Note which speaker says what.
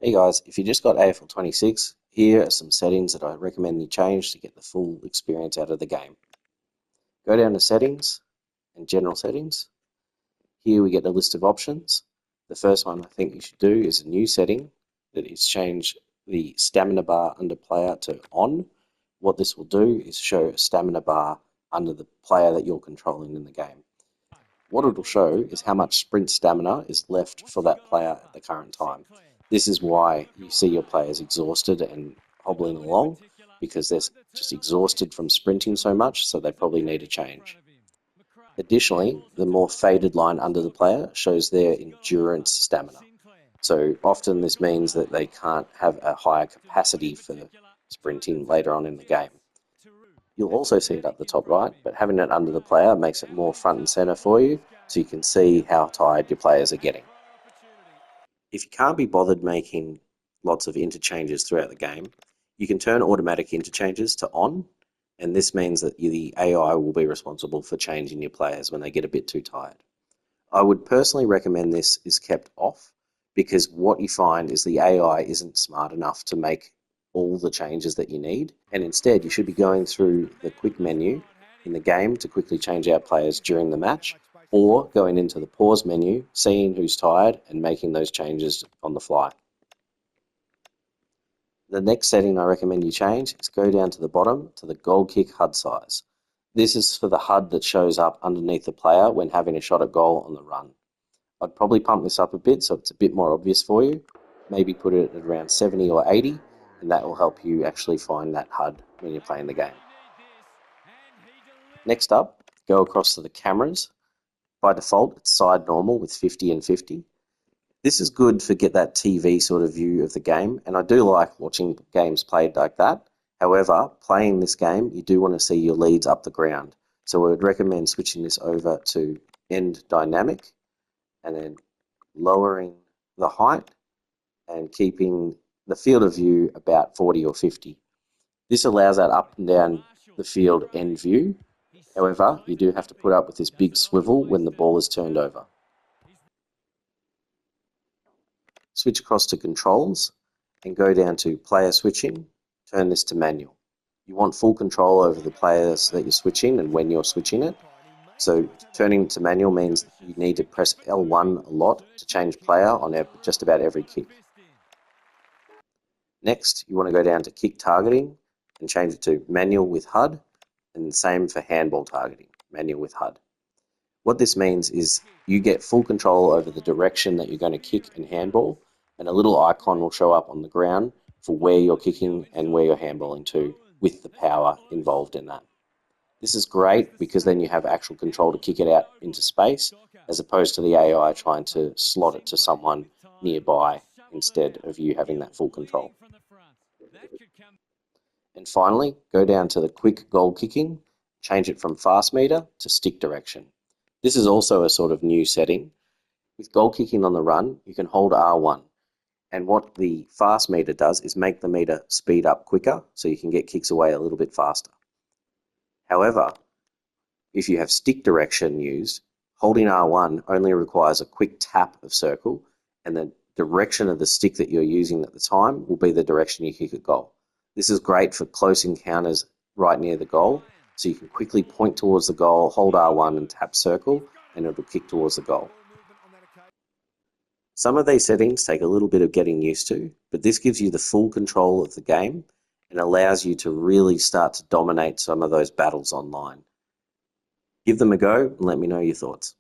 Speaker 1: Hey guys, if you just got AFL 26, here are some settings that I recommend you change to get the full experience out of the game. Go down to Settings and General Settings. Here we get a list of options. The first one I think you should do is a new setting that is change the stamina bar under player to on. What this will do is show a stamina bar under the player that you're controlling in the game. What it'll show is how much sprint stamina is left for that player at the current time. This is why you see your players exhausted and hobbling along, because they're just exhausted from sprinting so much, so they probably need a change. Additionally, the more faded line under the player shows their endurance stamina. So often this means that they can't have a higher capacity for sprinting later on in the game. You'll also see it up the top right, but having it under the player makes it more front and center for you, so you can see how tired your players are getting. If you can't be bothered making lots of interchanges throughout the game, you can turn automatic interchanges to on, and this means that the AI will be responsible for changing your players when they get a bit too tired. I would personally recommend this is kept off, because what you find is the AI isn't smart enough to make all the changes that you need, and instead you should be going through the quick menu in the game to quickly change out players during the match, or going into the pause menu, seeing who's tired and making those changes on the fly. The next setting I recommend you change is go down to the bottom to the goal kick HUD size. This is for the HUD that shows up underneath the player when having a shot at goal on the run. I'd probably pump this up a bit so it's a bit more obvious for you. Maybe put it at around 70 or 80, and that will help you actually find that HUD when you're playing the game. Next up, go across to the cameras. By default, it's side normal with 50 and 50. This is good for get that TV sort of view of the game, and I do like watching games played like that. However, playing this game, you do want to see your leads up the ground. So I would recommend switching this over to end dynamic and then lowering the height and keeping the field of view about 40 or 50. This allows that up and down the field end view. However, you do have to put up with this big swivel when the ball is turned over. Switch across to controls and go down to player switching, turn this to manual. You want full control over the players that you're switching and when you're switching it. So turning to manual means you need to press L1 a lot to change player on just about every kick. Next, you want to go down to kick targeting and change it to manual with HUD, and the same for handball targeting, manual with HUD. What this means is you get full control over the direction that you're going to kick and handball, and a little icon will show up on the ground for where you're kicking and where you're handballing to, with the power involved in that. This is great because then you have actual control to kick it out into space, as opposed to the AI trying to slot it to someone nearby instead of you having that full control. And finally, go down to the quick goal kicking, change it from fast meter to stick direction. This is also a sort of new setting. With goal kicking on the run, you can hold R1. And what the fast meter does is make the meter speed up quicker so you can get kicks away a little bit faster. However, if you have stick direction used, holding R1 only requires a quick tap of circle, and the direction of the stick that you're using at the time will be the direction you kick a goal. This is great for close encounters right near the goal, so you can quickly point towards the goal, hold R1 and tap circle, and it'll kick towards the goal. Some of these settings take a little bit of getting used to, but this gives you the full control of the game and allows you to really start to dominate some of those battles online. Give them a go and let me know your thoughts.